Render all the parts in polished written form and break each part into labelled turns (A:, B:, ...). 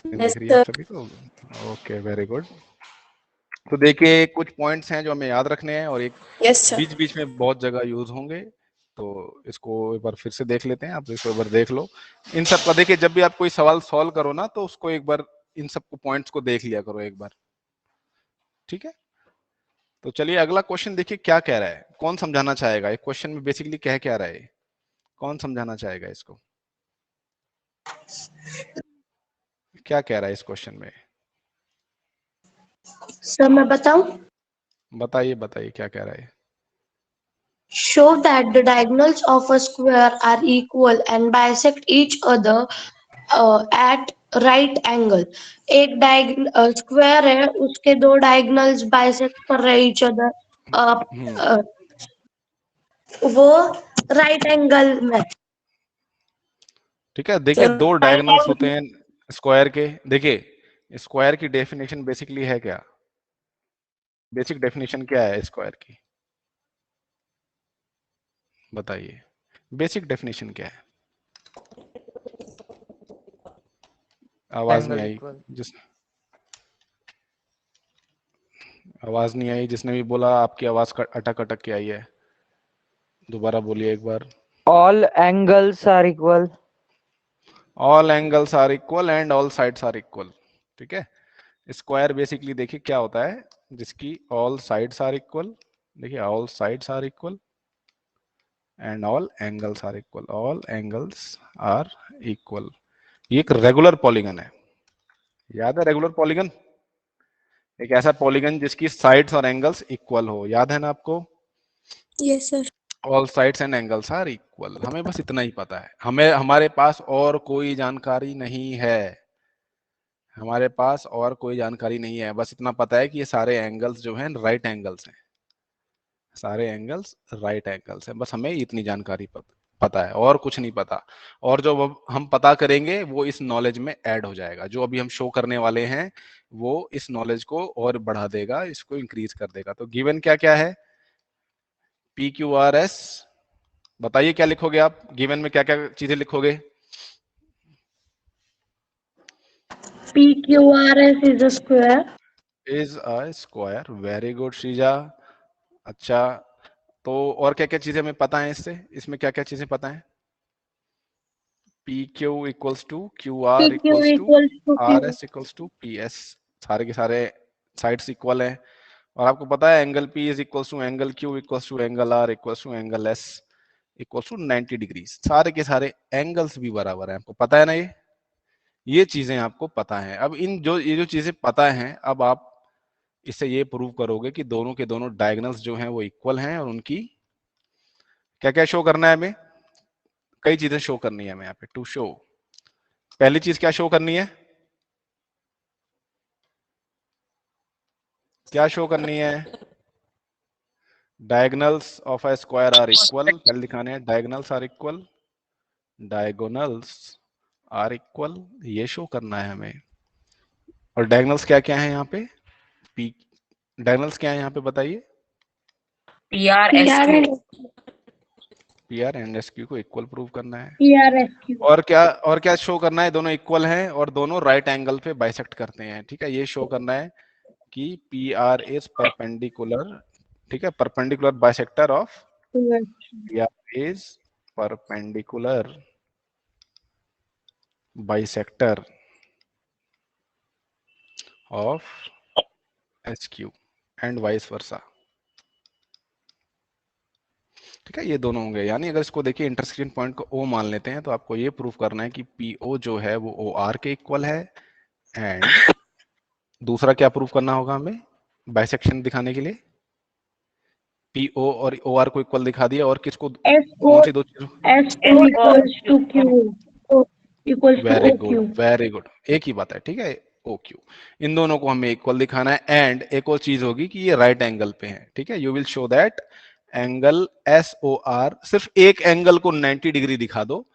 A: Screen
B: yes
A: दिख रही है
B: सर।
A: आप सभी को? Okay, very good. तो देखिए कुछ पॉइंट्स हैं जो हमें याद रखने हैं और एक
B: यस सर।
A: बीच बीच में बहुत जगह यूज होंगे, तो इसको एक बार फिर से देख लेते हैं। आप इसको एक बार देख लो। इन सब का देखिए, जब भी आप कोई सवाल सॉल्व करो ना, तो उसको एक बार इन सब को पॉइंट्स को देख लिया करो एक बार, ठीक है? तो चलिए अगला क्वेश्चन देखिए क्या कह रहा है, कौन समझाना चाहेगा? एक क्वेश्चन में बेसिकली कह क्या रहा है, कौन समझाना चाहेगा इसको? क्या कह रहा है इस क्वेश्चन में?
B: सर मैं बताऊं?
A: बताइए बताइए क्या कह रहा है।
B: Show that the diagonals of a square are equal and bisect each other at right angle. एक स्क्वायर है, उसके दो डायगोनल्स बाइसेक्ट कर रहे हैं each other, अ, वो राइट एंगल में।
A: ठीक है, देखिए दो डायगोनल्स होते हैं स्क्वायर के। देखिए स्क्वायर की डेफिनेशन बेसिकली है क्या? बेसिक डेफिनेशन क्या है स्क्वायर की? बताइए, बेसिक डेफिनेशन क्या है? आवाज नहीं
C: एंगल
A: आई।
C: इक्वल।
A: जिस आवाज नहीं आई, जिसने भी बोला आपकी आवाज अटक अटक के आई है। दोबारा बोलिए एक बार।
C: All angles are equal.
A: All angles are equal and all sides are equal. ठीक है, स्क्वायर बेसिकली देखिए क्या होता है, जिसकी ऑल साइड्स आर इक्वल। देखिए all sides are equal and all angles are equal. All angles are equal. ये एक रेगुलर पॉलीगन है। याद है रेगुलर पॉलीगन? एक ऐसा पॉलीगन जिसकी साइड्स और एंगल्स इक्वल हो। याद है ना आपको?
B: Yes sir.
A: All sides and angles are equal. हमें बस इतना ही पता है, हमें हमारे पास और कोई जानकारी नहीं है। हमारे पास और कोई जानकारी नहीं है, बस इतना पता है कि ये सारे एंगल्स जो हैं राइट एंगल्स हैं। सारे एंगल्स राइट एंगल्स हैं, बस हमें इतनी जानकारी पता है, और कुछ नहीं पता। और जो हम पता करेंगे वो इस नॉलेज में ऐड हो जाएगा। जो अभी हम शो करने वाले हैं वो इस नॉलेज को और बढ़ा देगा, इसको इंक्रीज कर देगा। तो गिवन क्या क्या है? P Q R S. बताइए क्या लिखोगे आप गिवन में, क्या क्या चीजें लिखोगे?
B: PQRS is a square.
A: Is a square. Very good Shreeja. अच्छा, तो और क्या क्या चीजें हमें पता है इससे? इसमें क्या क्या चीजें पता है? P Q equals to Q R
B: PQ
A: equals to
B: equals to
A: R
B: Q.
A: S equals to P S. सारे के सारे साइड्स इक्वल हैं। और आपको पता है angle P is equals to angle Q equals to angle R equals to angle S equals to 90 degree. सारे के सारे एंगल्स भी बराबर हैं। आपको पता है ना? ये चीजें आपको पता है। अब ये जो चीजें पता हैं, अब आप इससे ये प्रूव करोगे कि दोनों के दोनों डायगोनल्स जो हैं वो इक्वल हैं। और उनकी क्या क्या शो करना है हमें? कई चीजें शो करनी है हमें यहाँ पे। टू शो, पहली चीज क्या शो करनी है? क्या शो करनी है? Diagonals of a square are equal. पहले दिखाने हैं diagonals are equal. Diagonals are equal, ये शो करना है हमें। और डायगोनल्स क्या क्या है यहाँ पे? पी डायगोनल्स क्या है यहाँ पे बताइए?
B: PRSQ.
A: P R and S Q को इक्वल प्रूव करना है।
B: PRSQ.
A: और क्या शो करना है? दोनों इक्वल हैं और दोनों राइट एंगल पे बाइसेक्ट करते हैं। ठीक है, ये शो करना है कि पी आर इज परपेंडिकुलर। ठीक है, perpendicular bisector of P R is perpendicular bisector of S Q and vice versa. ठीक है, ये दोनों होंगे। यानी अगर इसको देखिए इंटरसेक्शन पॉइंट को ओ मान लेते हैं, तो आपको ये प्रूव करना है कि पी ओ जो है वो ओ आर के इक्वल है। एंड दूसरा क्या प्रूव करना होगा हमें बाइसेक्शन दिखाने के लिए? पी ओ और ओ आर को इक्वल दिखा दिया, और किसको? कौन सी दो चीजों?
B: SO equals to Q. Equals to
A: very good,
B: OQ.
A: Very good, एक ही बात है। ठीक है, ओ क्यू, इन दोनों को हमें इक्वल दिखाना है। एंड एक और चीज होगी कि ये राइट एंगल पे है। ठीक है, you will show that angle S O R, सिर्फ एक एंगल को 90 डिग्री दिखा दो।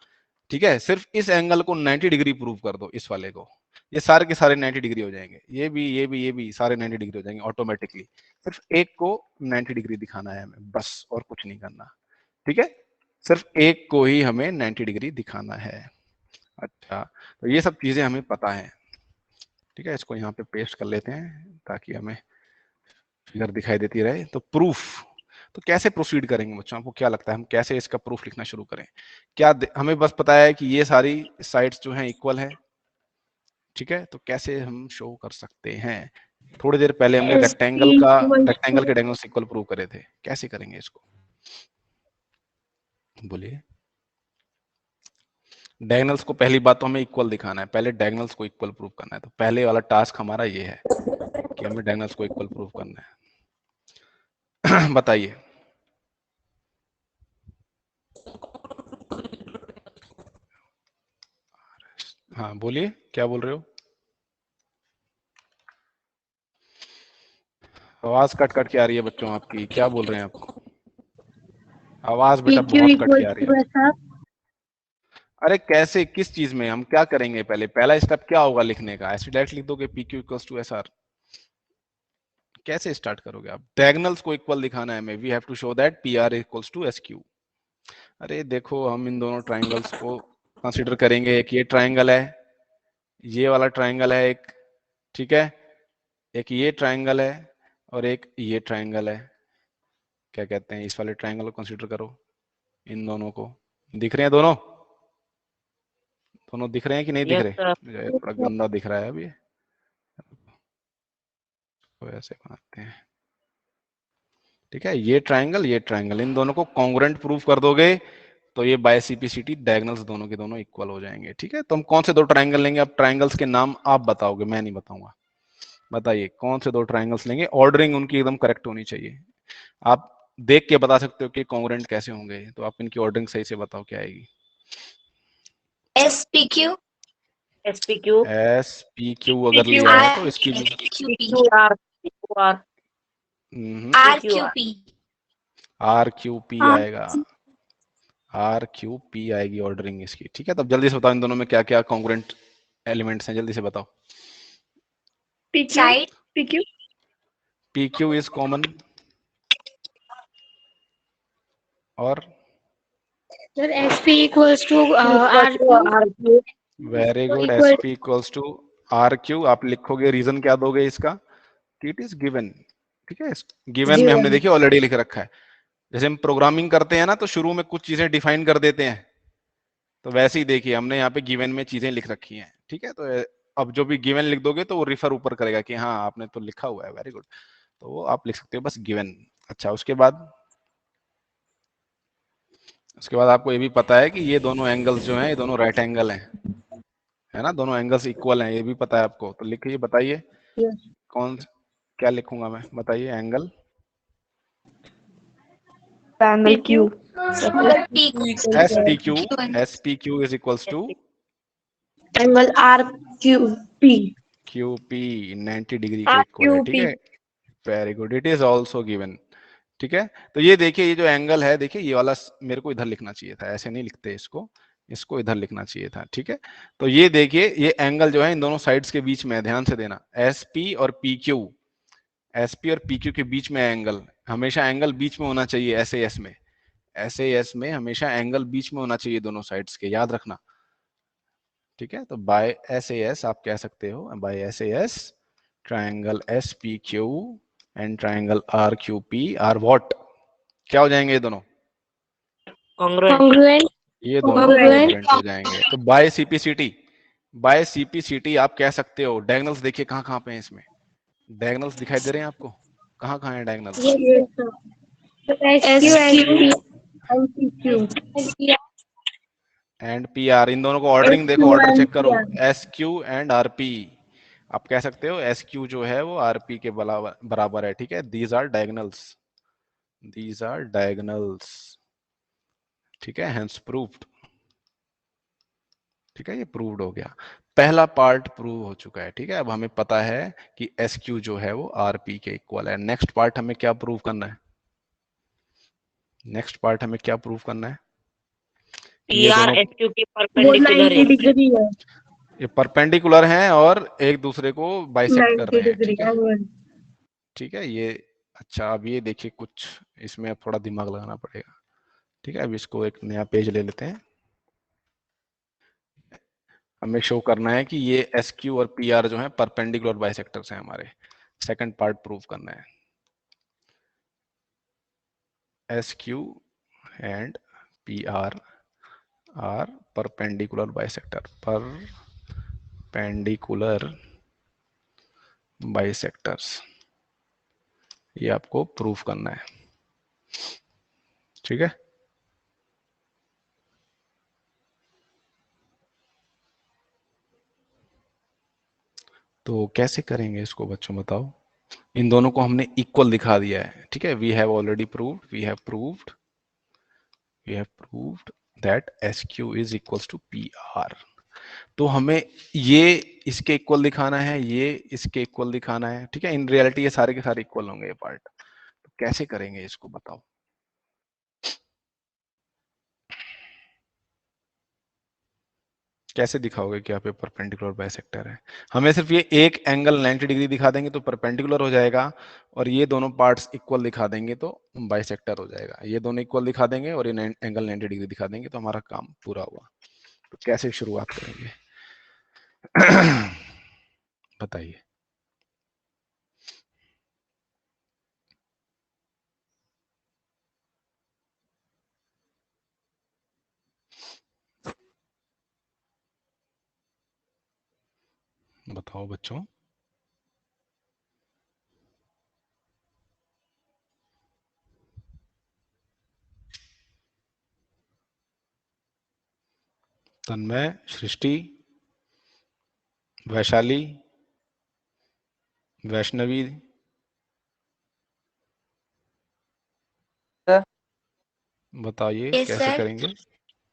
A: ठीक है, सिर्फ इस एंगल को 90 डिग्री प्रूव कर दो, इस वाले को। ये सारे के सारे 90 डिग्री हो जाएंगे। ये भी सारे 90 डिग्री हो जाएंगे ऑटोमेटिकली। सिर्फ एक को 90 डिग्री दिखाना है हमें, बस, और कुछ नहीं करना। ठीक है, सिर्फ एक को ही हमें 90 डिग्री दिखाना है। अच्छा, तो ये सब चीजें हमें पता है। ठीक है, इसको यहाँ पे पेस्ट कर लेते हैं ताकि हमें फिगर दिखाई देती रहे। तो प्रूफ, तो कैसे प्रोसीड करेंगे बच्चों, आपको क्या लगता है हम कैसे इसका प्रूफ लिखना शुरू करें? क्या हमें बस पता है कि ये सारी साइड्स जो हैं इक्वल है, ठीक है, तो कैसे हम शो कर सकते हैं? थोड़ी देर पहले हमने रेक्टेंगल के डायगोनल्स इक्वल प्रूव करे थे, कैसे करेंगे इसको, बोलिए। डायगोनल्स को पहली बात तो हमें इक्वल दिखाना है, पहले डायगोनल्स को इक्वल प्रूव करना है। तो पहले वाला टास्क हमारा ये है कि हमें डायगोनल्स को इक्वल प्रूव करना है। बताइए। हाँ बोलिए, क्या बोल रहे हो? आवाज कट कट के आ रही है बच्चों आपकी, क्या बोल रहे हैं आप? आवाज बेटा
B: PQ
A: बहुत कट के
B: equals
A: आ रही
B: to
A: है।
B: SR.
A: अरे कैसे, किस चीज में, हम क्या करेंगे? पहले पहला स्टेप क्या होगा लिखने का? ऐसे डायरेक्ट लिख दोगे PQ इक्वल्स टू SR? कैसे स्टार्ट करोगे आप? डायगोनल्स को इक्वल दिखाना है हमें, we have to show that PR equals to SQ। अरे देखो, हम इन दोनों ट्राइंगल्स को कंसीडर करेंगे। एक ये ट्राइंगल है, ये वाला ट्राइंगल है एक, ठीक है, एक ये ट्राइंगल है और एक ये ट्राइंगल है। क्या कहते हैं, इस वाले ट्राइंगल को कंसीडर करो, इन दोनों को। दिख रहे हैं दोनों? दोनों दिख रहे हैं कि नहीं दिख
C: यस
A: रहे?
C: सर।
A: मुझे थोड़ा गंदा दिख रहा है अभी, तो ऐसे बनाते हैं, ठीक है। ये ट्राइंगल, इन दोनों को कॉन्ग्रुएंट प्रूफ कर दोगे तो ये बाय सीपीसीटी डायगोनल्स दोनों के दोनों इक्वल हो जाएंगे, ठीक है। तो हम कौन से दो ट्राइंगल लेंगे? अब ट्राइंगल्स के नाम आप बताओगे, मैं नहीं बताऊंगा। बताइए कौन से दो ट्राइंगल्स लेंगे, ऑर्डरिंग उनकी एकदम करेक्ट होनी चाहिए। आप देख के बता सकते हो कि कॉन्ग्रुएंट कैसे होंगे, तो आप इनकी ऑर्डरिंग सही से बताओ क्या आएगी।
B: SPQ.
C: SPQ,
A: SPQ अगर लिया है तो इसकी भी
C: PQR, PQR,
B: RQP.
A: RQP आएगा, RQP आएगी ऑर्डरिंग इसकी, ठीक है। तब जल्दी से बताओ इन दोनों में क्या क्या कॉन्ग्रुएंट एलिमेंट्स हैं, जल्दी से बताओ।
B: PQ. PQ.
A: PQ is common, और
B: Sir, SP equals to RQ.
C: RQ,
A: very good,
B: Equal.
A: SP equals to RQ। आप लिखोगे, रीजन क्या दोगे इसका? कि इट इज गिवन, ठीक है। गिवन में हमने देखिए ऑलरेडी लिख रखा है। जैसे हम प्रोग्रामिंग करते हैं ना, तो शुरू में कुछ चीजें डिफाइन कर देते हैं, तो वैसे ही देखिए हमने यहाँ पे गिवन में चीजें लिख रखी हैं, ठीक है। तो अब जो भी गिवन लिख दोगे तो वो रिफर ऊपर करेगा कि हाँ आपने तो लिखा हुआ है, वेरी गुड, तो वो आप लिख सकते हो बस गिवन। अच्छा, उसके बाद आपको ये भी पता है कि ये दोनों एंगल्स जो हैं ये दोनों राइट एंगल हैं, है ना, दोनों एंगल्स इक्वल हैं, ये भी पता है आपको। तो लिखिए, बताइए कौन, क्या लिखूंगा मैं, बताइए। Angle
C: angle Q,
A: SPQ is equals to
B: Angle RQP.
A: QP, 90 डिग्री के इक्वल है, ठीक है। Very good, it is also given, ठीक है। तो ये देखिए, ये जो एंगल है, देखिए ये वाला मेरे को इधर लिखना चाहिए था, ऐसे नहीं लिखते इसको, इसको इधर लिखना चाहिए था, ठीक है। तो ये देखिए, ये एंगल जो है इन दोनों साइड्स के बीच में, ध्यान से देना, SP और PQ के बीच में एंगल, हमेशा एंगल बीच में होना चाहिए। SAS में हमेशा एंगल बीच में होना चाहिए दोनों साइड्स के, याद रखना, ठीक है। तो बाय SAS आप कह सकते हो, by SAS triangle SPQ and triangle RQP are what, क्या हो जाएंगे ये दोनों?
B: Congruent.
A: ये दोनों कॉन्ग्रुएंट हो जाएंगे। तो बाय सीपीसीटी आप कह सकते हो। डायगोनल्स देखिए कहाँ कहाँ पे हैं इसमें, डायगोनल्स दिखाई दे रहे हैं आपको, कहाँ कहाँ है diagonals?
B: SQ and PQ.
A: And PR, इन दोनों को ऑर्डरिंग देखो, ऑर्डर चेक करो, SQ एंड RP। आप कह सकते हो SQ जो है वो RP के बराबर है, ठीक है। दीज आर डायगोनल्स, ठीक है, हेंस प्रूव्ड, ठीक है, ये प्रूव्ड हो गया। पहला पार्ट प्रूव हो चुका है, ठीक है। अब हमें पता है कि SQ जो है वो RP के इक्वल है। नेक्स्ट पार्ट हमें क्या प्रूव करना है? ये
C: PR
A: दोनों
C: SQ के परपेंडिकुलर है।
B: डिग्री है।
A: ये परपेंडिकुलर हैं और एक दूसरे को बाइसेक्ट कर
B: 90
A: रहे हैं,
B: डिग्री
A: ठीक है, ठीक है। ये अच्छा, अब ये देखिए, कुछ इसमें अब थोड़ा दिमाग लगाना पड़ेगा, ठीक है। अब इसको एक नया पेज ले लेते हैं। हमें शो करना है कि ये एस क्यू और पी आर जो है परपेंडिकुलर बाइसेक्टर्स हैं हमारे। सेकंड पार्ट प्रूव करना है, S Q and P R perpendicular bisector, perpendicular bisectors, ये आपको प्रूव करना है। ठीक है, तो कैसे करेंगे इसको बच्चों बताओ। इन दोनों को हमने इक्वल दिखा दिया है, ठीक है। We have already proved, we have proved that S Q is equals to P R. तो हमें ये इसके इक्वल दिखाना है, ये इसके इक्वल दिखाना है, ठीक है। इन रियलिटी ये सारे के सारे इक्वल होंगे ये पार्ट। तो कैसे करेंगे इसको बताओ। कैसे दिखाओगे कि आप ये परपेंडिकुलर बाइसेक्टर है। हमें सिर्फ ये एक एंगल 90 डिग्री दिखा देंगे तो परपेंडिकुलर हो जाएगा, और ये दोनों पार्ट्स इक्वल दिखा देंगे तो बाइसेक्टर हो जाएगा। ये दोनों इक्वल दिखा देंगे और ये एंगल 90 डिग्री दिखा देंगे तो हमारा काम पूरा हुआ। तो कैसे शुरुआत करेंगे बताइए। बताओ बच्चों। तन्मय, सृष्टि, वैशाली, वैष्णवी, बताइए
B: Yes,
A: कैसे
B: sir.
A: करेंगे,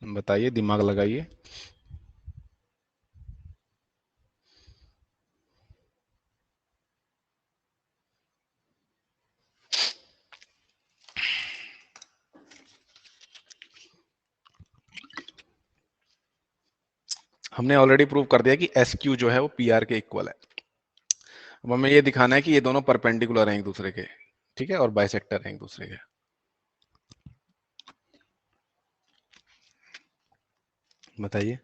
A: बताइए, दिमाग लगाइए। हमने ऑलरेडी प्रूव कर दिया कि एस क्यू जो है वो पी आर के इक्वल है। अब हमें ये दिखाना है कि ये दोनों परपेंडिकुलर हैं एक दूसरे के, ठीक है, और बाइसेक्टर हैं एक दूसरे के। बताइए।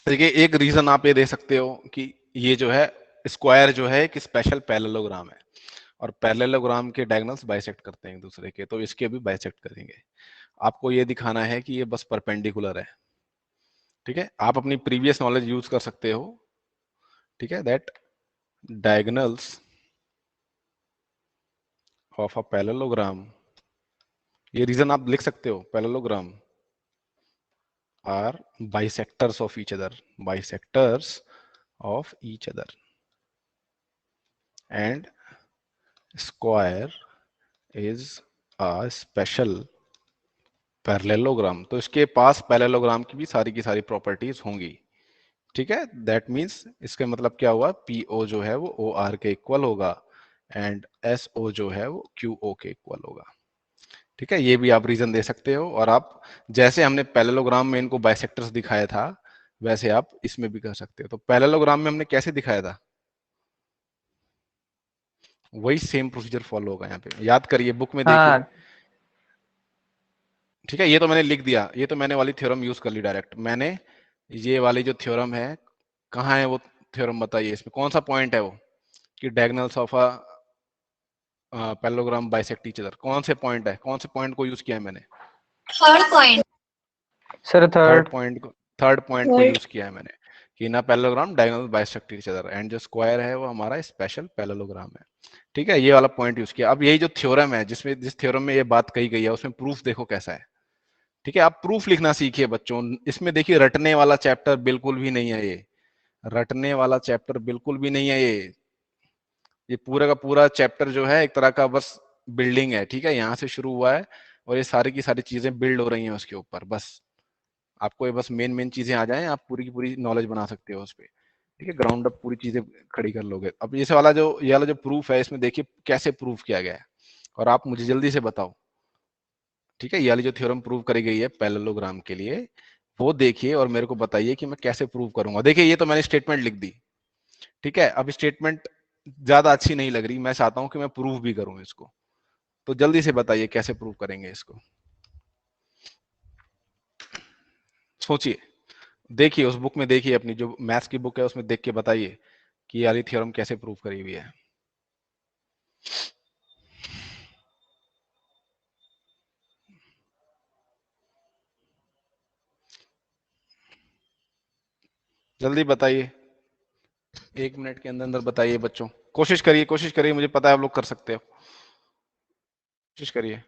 A: देखिए एक रीजन आप ये दे सकते हो कि ये जो है स्क्वायर जो है एक स्पेशल पैरेललोग्राम है, और पैरेललोग्राम के डायगोनल्स बाइसेक्ट करते हैं एक दूसरे के, तो इसके भी बाइसेक्ट करेंगे। आपको ये दिखाना है कि ये बस परपेंडिकुलर है, ठीक है। आप अपनी प्रीवियस नॉलेज यूज कर सकते हो, ठीक है, that diagonals of a parallelogram, ये रीजन आप लिख सकते हो, parallelogram are bisectors of each other, bisectors of each other, and square is a special parallelogram। तो इसके पास पैरेललोग्राम की भी सारी प्रॉपर्टीज होंगी, ठीक है। दैट मीन्स इसका मतलब क्या हुआ, PO जो है वो OR के इक्वल होगा, एंड SO जो है वो QO के इक्वल होगा, ठीक है। ये भी आप रीजन दे सकते हो, और आप जैसे हमने पैरेललोग्राम में इनको बाइसेक्टर्स दिखाया था वैसे आप इसमें भी कर सकते हो। तो पैरेललोग्राम में हमने कैसे दिखाया था, वही सेम प्रोसीजर फॉलो होगा यहाँ पे, याद करिए, बुक में देखिए, ठीक है। ये तो मैंने लिख दिया, ये तो मैंने वाली थ्योरम यूज कर ली डायरेक्ट मैंने। ये वाली जो थ्योरम है, कहाँ है वो थ्योरम, बताइए इसमें कौन सा पॉइंट है वो, कि diagonals of a parallelogram bisect each other, कौन से पॉइंट है, कौन से पॉइंट को यूज किया है मैंने,
B: Third point.
C: Sir third.
A: Third point को
B: Third.
A: यूज किया है मैंने, कि ना parallelogram diagonal bisect each other, and जो स्क्वायर है वो हमारा स्पेशल पैरेललोग्राम है, ठीक है। ये वाला पॉइंट यूज किया। अब यही जो थ्योरम है, जिस थ्योरम में ये बात कही गई है, उसमें प्रूफ देखो कैसा है, ठीक है। आप प्रूफ लिखना सीखिए बच्चों। इसमें देखिए रटने वाला चैप्टर बिल्कुल भी नहीं है, ये रटने वाला चैप्टर बिल्कुल भी नहीं है। ये पूरा का पूरा चैप्टर जो है एक तरह का बस बिल्डिंग है, ठीक है। यहाँ से शुरू हुआ है और ये सारी की सारी चीजें बिल्ड हो रही हैं उसके ऊपर। बस आपको ये बस मेन चीजें आ जाएं, आप पूरी की पूरी नॉलेज बना सकते हो उस पर, ठीक है। ग्राउंड अप पूरी चीजें खड़ी कर लोगे। अब ये वाला जो प्रूफ है, इसमें देखिए कैसे प्रूफ किया गया है, और आप मुझे जल्दी से बताओ, ठीक है। ये वाली जो थ्योरम प्रूव करी गई है पैरेललोग्राम के लिए, वो देखिए और मेरे को बताइए कि मैं कैसे प्रूव करूंगा। देखिए ये तो मैंने स्टेटमेंट लिख दी, ठीक है। अब स्टेटमेंट ज्यादा अच्छी नहीं लग रही, मैं चाहता हूं कि मैं प्रूव भी करूं इसको। तो जल्दी से बताइए कैसे प्रूव करेंगे इसको। सोचिए, देखिए उस बुक में, देखिए अपनी जो मैथ्स की बुक है उसमें देख के बताइए कि ये वाली थ्योरम कैसे प्रूव करी हुई है। जल्दी बताइए, 1 मिनट के अंदर अंदर बताइए बच्चों, कोशिश करिए, मुझे पता है आप लोग कर सकते हो, कोशिश करिए।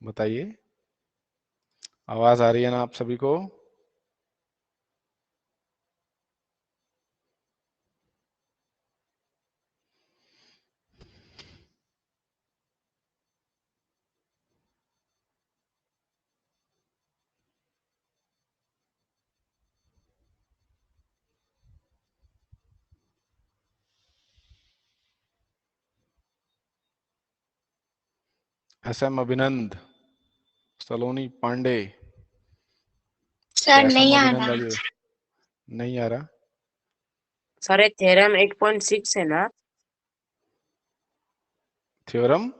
A: बताइए, आवाज आ रही है ना आप सभी को? SM अभिनंद, सलोनी पांडे,
B: सर
A: SM
B: नहीं आ
A: अभिनंद
B: रहा।
A: आगे नहीं आ रहा।
D: सर ये थ्योरम 8.6 है ना?
A: थ्योरम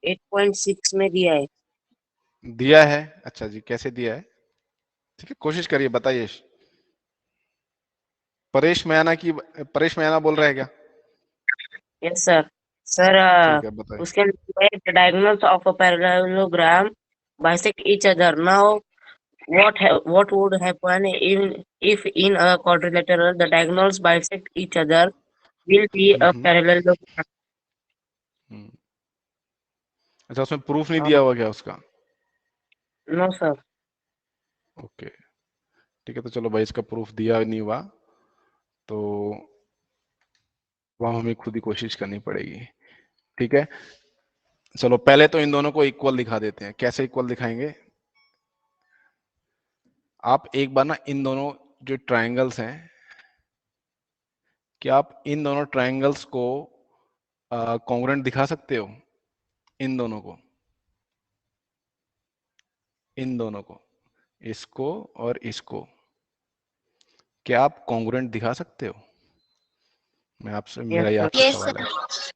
D: 8.6 में दिया है।
A: दिया है, अच्छा जी, कैसे दिया है? ठीक है, कोशिश करिए, बताइए। परेश मैयाना बोल रहे हैं क्या?
D: Yes sir. सर
A: ठीक है, बताइए।
D: उसके अंदर diagonals of a parallelogram bisect each other. Now what would happen if in a quadrilateral the diagonals bisect each other will be a parallelogram?
A: अच्छा, उसमें प्रूफ नहीं दिया हुआ क्या उसका?
D: No sir.
A: ओके, ठीक है, तो चलो भाई, इसका प्रूफ दिया नहीं हुआ तो वह हमें खुद ही कोशिश करनी पड़ेगी। ठीक है, चलो पहले तो इन दोनों को इक्वल दिखा देते हैं। कैसे इक्वल दिखाएंगे? आप एक बार ना इन दोनों जो ट्रायंगल्स हैं, क्या आप इन दोनों ट्रायंगल्स को कॉन्ग्रुएंट दिखा सकते हो? इन दोनों को, इसको और इसको, क्या आप कॉन्ग्रुएंट दिखा सकते हो? मैं आपसे, मेरा ये आपसे
B: यस
A: सवाल है।
B: सर।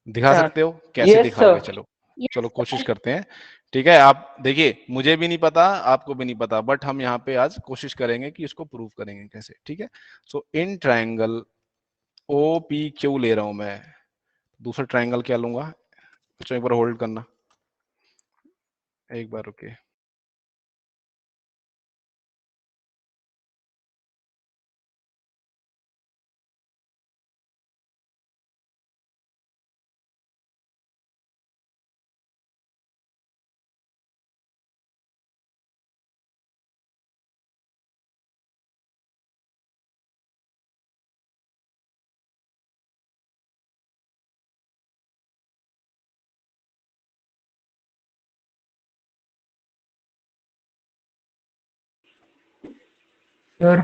A: दिखा
D: सर।
A: सकते हो? कैसे
C: Yes,
A: दिखाओगे?
C: sir.
A: चलो चलो कोशिश करते हैं। ठीक है, आप देखिए, मुझे भी नहीं पता, आपको भी नहीं पता, बट हम यहाँ पे आज कोशिश करेंगे कि इसको प्रूव करेंगे कैसे। ठीक है, so in triangle O P Q ले रहा हूं मैं, दूसरा ट्रायंगल क्या लूंगा? बच्चों एक बार होल्ड करना, एक बार रुके।
C: Sir.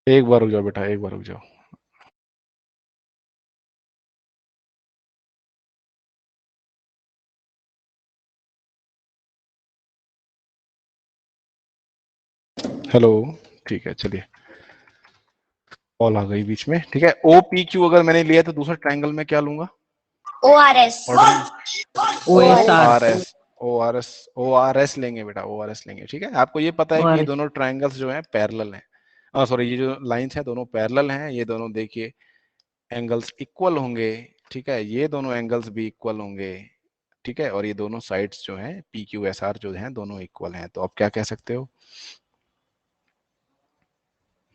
A: एक बार रुक जाओ बेटा, एक बार रुक जाओ। हेलो, ठीक है, चलिए, कॉल आ गई बीच में। ठीक है, ओ पी क्यू अगर मैंने लिया तो दूसरा ट्रायंगल में क्या लूंगा?
B: ORS।
C: OSR.
A: O R S लेंगे बेटा, ओ आर एस लेंगे। ठीक है, आपको ये पता है कि ये
C: ORS.
A: दोनों ट्रायंगल्स जो हैं पैरेलल हैं, सॉरी, ये जो लाइंस हैं दोनों पैरेलल हैं, ये दोनों देखिए एंगल्स इक्वल होंगे। ठीक है, ये दोनों एंगल्स भी इक्वल होंगे। ठीक है, और ये दोनों साइड्स जो हैं पी क्यू एस आर जो हैं दोनों इक्वल हैं। तो आप क्या कह सकते हो?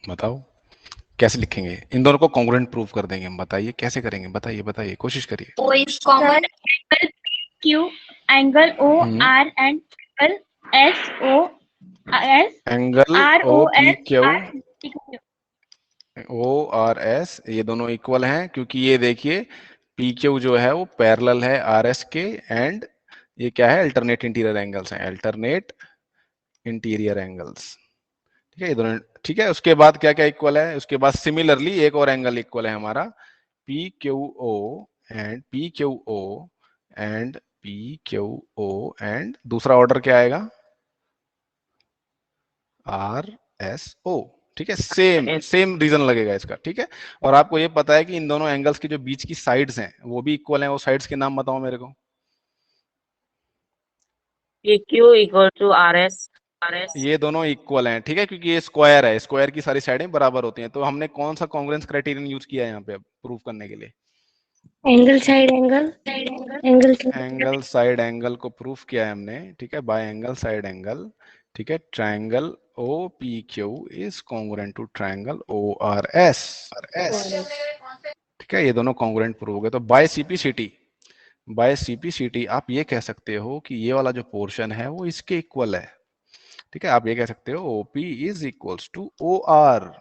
A: बताओ कैसे लिखेंगे? इन दोनों को कॉन्ग्रुएंट प्रूव कर देंगे हम। बताइए कैसे करेंगे? बताइए बताइए, कोशिश करिए।
B: O is common।
E: Q, angle OR and angle SOS,
A: angle O P Q,
E: ROS
A: O R S, ये दोनों इक्वल हैं क्योंकि ये देखिए पी क्यू जो है वो पैरेलल है आर एस के, एंड ये क्या है? अल्टरनेट इंटीरियर एंगल्स हैं, अल्टरनेट इंटीरियर एंगल्स। ठीक है, ये दोनों ठीक है। उसके बाद क्या क्या इक्वल है? उसके बाद सिमिलरली एक और एंगल इक्वल है हमारा, P Q O and P Q O and P Q O, and दूसरा ऑर्डर क्या आएगा? R S O. ठीक है, सेम रीजन लगेगा इसका, ठीक है। और आपको ये पता है कि इन दोनों एंगल्स की जो बीच की साइड्स हैं वो भी इक्वल हैं, वो साइड्स के नाम बताओ मेरे को।
D: PQ equal to RS।
A: ये दोनों इक्वल हैं, ठीक है, क्योंकि ये स्क्वायर है, स्क्वायर की सारी साइडें बराबर होती हैं। तो हमने कौन सा कॉन्ग्रुएंस क्राइटेरियन यूज किया है यहाँ पे अब प्रूफ करने के लिए?
B: Angle side
A: angle side angle को प्रूफ किया है हमने, ठीक है, बाय एंगल साइड एंगल, ठीक है। Triangle OPQ is congruent to triangle ORS, ठीक है, ये दोनों कॉन्ग्रुएंट प्रूव हो गए। तो बाय CP/CT आप ये कह सकते हो कि ये वाला जो पोर्शन है वो इसके इक्वल है, ठीक है। आप ये कह सकते हो OP is equals to OR,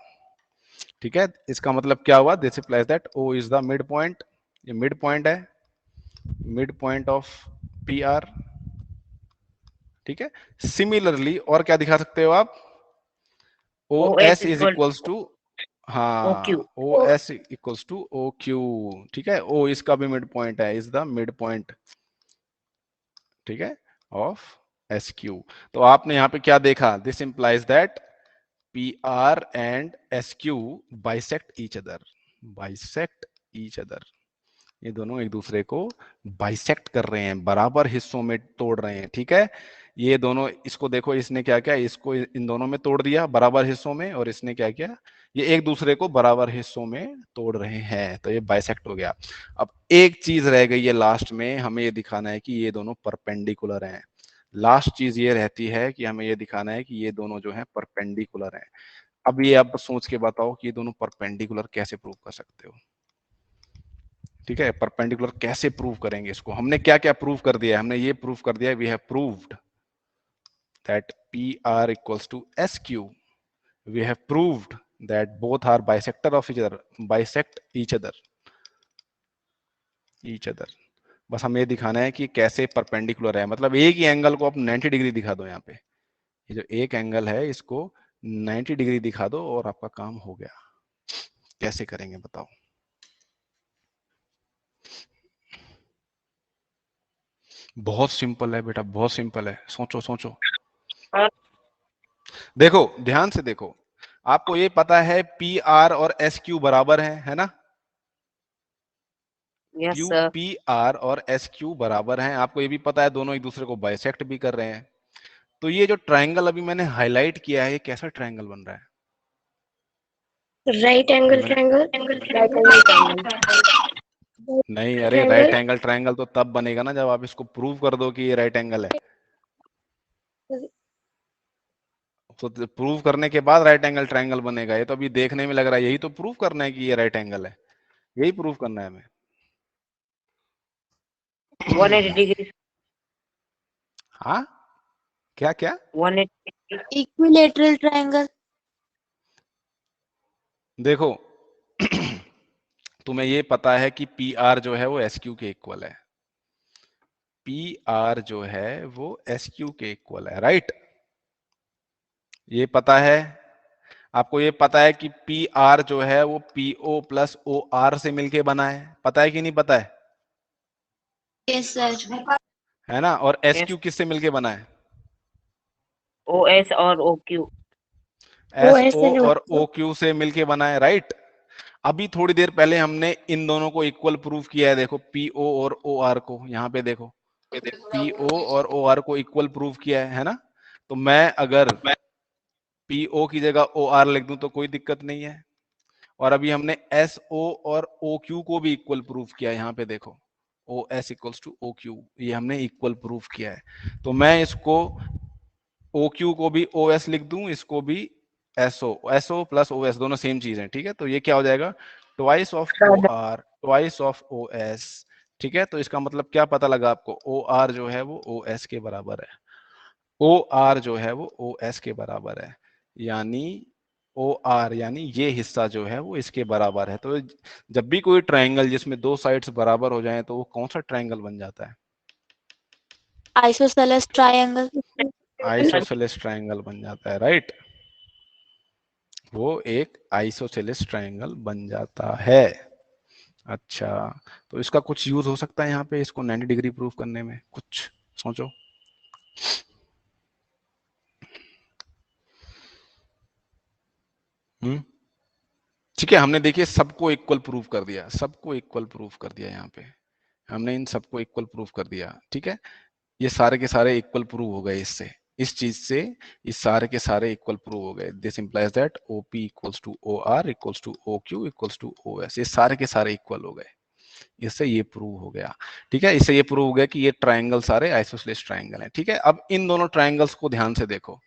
A: ठीक है। इसका मतलब क्या हुआ? This implies that O is the mid point, ये मिड पॉइंट है, मिड पॉइंट ऑफ PR, ठीक है। सिमिलरली और क्या दिखा सकते हो आप? OS इज इक्वल्स टू, हाँ,
D: OQ।
A: OS equals to OQ, ठीक है। O इसका भी मिड पॉइंट है, इज द मिड पॉइंट, ठीक है, ऑफ SQ। तो आपने यहाँ पे क्या देखा? This implies that PR and SQ bisect each other, ये दोनों एक दूसरे को बाइसेक्ट कर रहे हैं, बराबर हिस्सों में तोड़ रहे हैं, ठीक है। ये दोनों, इसको देखो, इसने क्या किया, इसको इन दोनों में तोड़ दिया बराबर हिस्सों में, और इसने क्या किया, ये एक दूसरे को बराबर हिस्सों में तोड़ रहे हैं, तो ये बाइसेक्ट हो गया। अब एक चीज रह गई है लास्ट में, हमें ये दिखाना है कि ये दोनों परपेंडिकुलर हैं। लास्ट चीज ये रहती है कि हमें ये दिखाना है कि ये दोनों जो है परपेंडिकुलर हैं। अब ये आप सोच के बताओ कि ये दोनों परपेंडिकुलर कैसे प्रूव कर सकते हो? ठीक है, परपेंडिकुलर कैसे प्रूव करेंगे इसको? हमने क्या क्या प्रूव कर दिया है? हमने ये प्रूव कर दिया है, we have proved that PR equals to SQ, we have proved that both are bisector of bisect each other. बस हमें ये दिखाना है कि कैसे परपेंडिकुलर है, मतलब एक ही एंगल को आप 90 डिग्री दिखा दो। यहाँ पे ये जो एक एंगल है इसको 90 डिग्री दिखा दो और आपका काम हो गया। कैसे करेंगे बताओ? बहुत सिंपल है बेटा, बहुत सिंपल है, सोचो सोचो। देखो ध्यान से देखो, आपको ये पता है PR और SQ बराबर है ना?
D: Yes sir.
A: PR और SQ बराबर हैं। आपको ये भी पता है दोनों एक दूसरे को बाइसेक्ट भी कर रहे हैं। तो ये जो ट्रायंगल अभी मैंने हाईलाइट किया है, ये कैसा ट्रायंगल बन रहा है?
B: Right angle triangle.
A: नहीं, अरे राइट एंगल ट्रायंगल तो तब बनेगा ना जब आप इसको प्रूव कर दो कि ये राइट एंगल है। तो प्रूव करने के बाद राइट एंगल ट्रायंगल बनेगा। ये तो अभी देखने में लग रहा है, यही तो प्रूव करना है कि ये राइट एंगल है, यही प्रूव करना है हमें।
D: 180 डिग्री।
A: हाँ, क्या क्या?
D: 180।
B: Equilateral triangle.
A: देखो तुम्हें ये पता है कि PR जो है वो SQ के इक्वल है, PR जो है वो SQ के इक्वल है, राइट? ये पता है आपको, ये पता है कि PR जो है वो PO प्लस OR से मिलके बना है, पता है कि नहीं पता है?
B: Yes sir.
A: है ना? और SQ किससे मिलके बना है?
D: OS और OQ।
A: SO और OQ से मिलके बना है, राइट? अभी थोड़ी देर पहले हमने इन दोनों को इक्वल प्रूव किया है, देखो PO और OR को, यहाँ पे देखो PO और OR को इक्वल प्रूव किया है ना? तो मैं अगर PO की जगह OR लिख दूं तो कोई दिक्कत नहीं है। और अभी हमने SO और OQ को भी इक्वल प्रूफ किया है, यहाँ पे देखो OS इक्वल्स टू OQ, ये हमने इक्वल प्रूफ किया है। तो मैं इसको OQ को भी OS लिख दूं, इसको भी SO प्लस OS दोनों सेम चीज है, ठीक है। तो ये क्या हो जाएगा? Twice of OR twice of OS, ठीक है। तो इसका मतलब क्या पता लगा आपको? OR जो है वो OS के बराबर है, OR जो है वो OS के बराबर है, यानी OR यानी ये हिस्सा जो है वो इसके बराबर है। तो जब भी कोई ट्रायंगल जिसमें दो साइड्स बराबर हो जाएं तो वो कौन सा ट्रायंगल बन जाता है?
B: Isosceles triangle.
A: आइसोसेलेस ट्रायंगल बन जाता है, राइट? वो एक आइसोसेलेस ट्रायंगल बन जाता है। अच्छा, तो इसका कुछ यूज हो सकता है यहाँ पे इसको 90 डिग्री प्रूफ करने में? कुछ सोचो। ठीक है, हमने देखिए सबको इक्वल प्रूफ कर दिया, सबको इक्वल प्रूफ कर दिया, यहाँ पे हमने इन सबको इक्वल प्रूफ कर दिया। ठीक है, ये सारे के सारे इक्वल प्रूव हो गए इससे, इस चीज से ये सारे के सारे इक्वल प्रूव हो गए। This implies that OP equals to OR equals to OQ equals to OS, ये सारे के सारे इक्वल हो गए। इससे ये प्रूव हो गया। ठीक है, इससे ये प्रूव हो गया कि ये ट्राइंगल सारे आइसोसेलेस ट्राइंगल हैं। ठीक है, अब इन दोनों ट्राइंगल्स को ध्यान से देखो,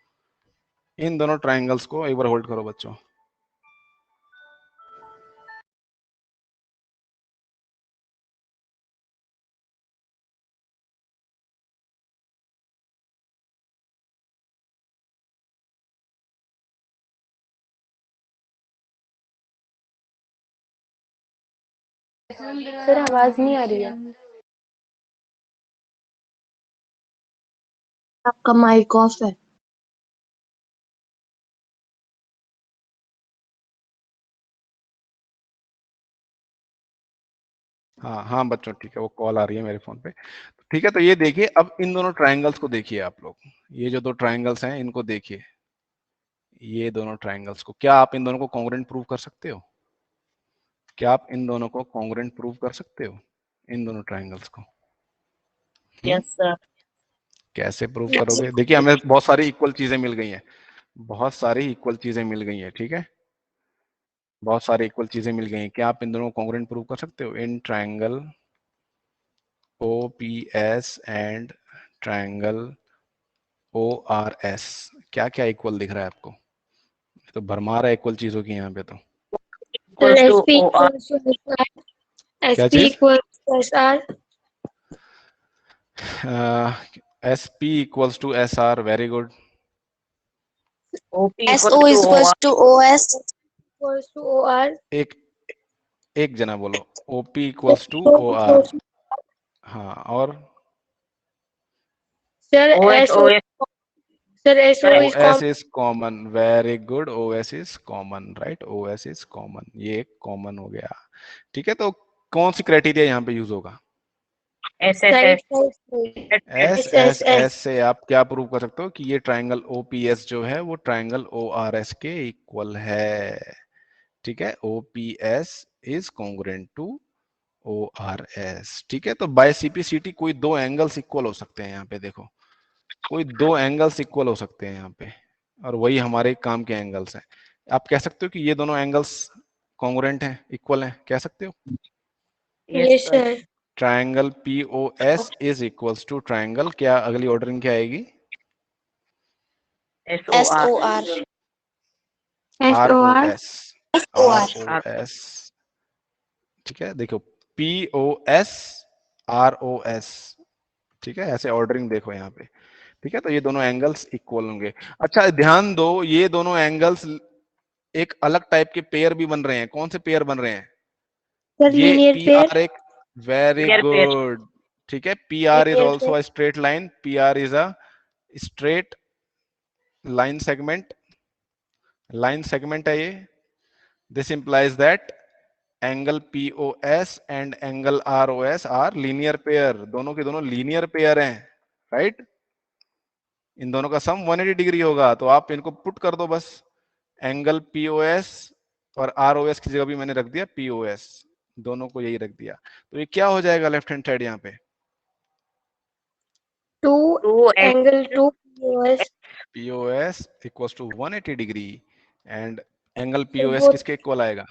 A: इन दोनों ट्राइंगल्स को एक बार होल्ड करो बच्चों।
F: सर आवाज नहीं आ रही है।
B: आपका माइक ऑफ है।
A: हाँ हाँ बच्चों, ठीक है, वो कॉल आ रही है मेरे फोन पे। ठीक है, तो ये देखिए, अब इन दोनों ट्राइंगल्स को देखिए आप लोग, ये जो दो ट्राइंगल्स हैं इनको देखिए, ये दोनों ट्राइंगल्स को, क्या आप इन दोनों को कॉन्ग्रुएंट प्रूव कर सकते हो? क्या आप इन दोनों को कॉन्ग्रुएंट प्रूव कर सकते हो, इन दोनों ट्राइंगल्स को?
D: Yes, sir.
A: कैसे प्रूव करोगे? देखिए, हमें बहुत सारी इक्वल चीजें मिल गई हैं, बहुत सारी इक्वल चीजें मिल गई हैं। ठीक है, बहुत सारी इक्वल चीजें मिल गई हैं, क्या आप इन दोनों को कॉन्ग्रुएंट प्रूव कर सकते हो? In triangle OPS and triangle ORS क्या क्या इक्वल दिख रहा है आपको? तो भरमार है इक्वल चीजों की यहाँ पे तो।
D: Equals to
B: SP
D: OR.
B: equals to SR.
A: क्या
B: SP
A: चीज?
B: equals to SR.
A: SP equals to SR, very good.
D: OP
B: SO
D: equals to
B: equals
D: OR.
B: to OS equals to OR.
A: एक एक जना बोलो, OP इक्वल्स टू OR। हाँ, और
B: Sir,
D: OS,
B: SO,
D: OS.
B: sir, SO
D: Sir,
B: is
A: OS
B: common.
A: Is common, very good, OS is common, right, OS is common, ये एक common हो गया। ठीक है, तो कौन सी क्राइटेरिया यहाँ पे यूज होगा?
B: Side,
D: SSS.
A: SSS से आप क्या प्रूव कर सकते हो कि ये ट्राइंगल OPS जो है वो ट्राइंगल ORS के इक्वल है। ठीक है, OPS is congruent to ORS। ठीक है, तो बाय CPCT कोई दो एंगल्स इक्वल हो सकते हैं, यहाँ पे देखो, कोई दो एंगल्स इक्वल हो सकते हैं यहाँ पे, और वही हमारे काम के एंगल्स हैं। आप कह सकते हो कि ये दोनों एंगल्स कॉन्ग्रुएंट हैं, इक्वल हैं, कह सकते हो?
B: Yes, sir.
A: Triangle POS is equals to triangle, क्या अगली ऑर्डरिंग क्या आएगी?
D: SOR.
A: ROS,
B: SOR.
A: ROS। ठीक है, देखो, POS ROS। ठीक है, ऐसे ऑर्डरिंग देखो यहाँ पे। ठीक है, तो ये दोनों एंगल्स इक्वल होंगे। अच्छा ध्यान दो, ये दोनों एंगल्स एक अलग टाइप के पेयर भी बन रहे हैं। कौन से पेयर बन रहे हैं?
B: Sir,
A: ये
B: linear pair.
A: PR एक, वेरी
D: Linear pair.
A: गुड। ठीक है, PR is
B: Linear
A: also
B: pair.
A: A straight line, PR is a straight line segment, line segment है ये। This implies that angle POS and angle ROS are linear pair, दोनों के दोनों linear pair हैं, right. इन दोनों का सम 180 डिग्री होगा, तो आप इनको पुट कर दो बस, एंगल POS और ROS की जगह भी मैंने रख दिया POS, दोनों को यही रख दिया, तो ये क्या हो जाएगा लेफ्ट हैंड साइड यहाँ पे?
B: 2 angle 2 POS.
A: POS equals to 180 degree and angle POS किसके इक्वल आएगा?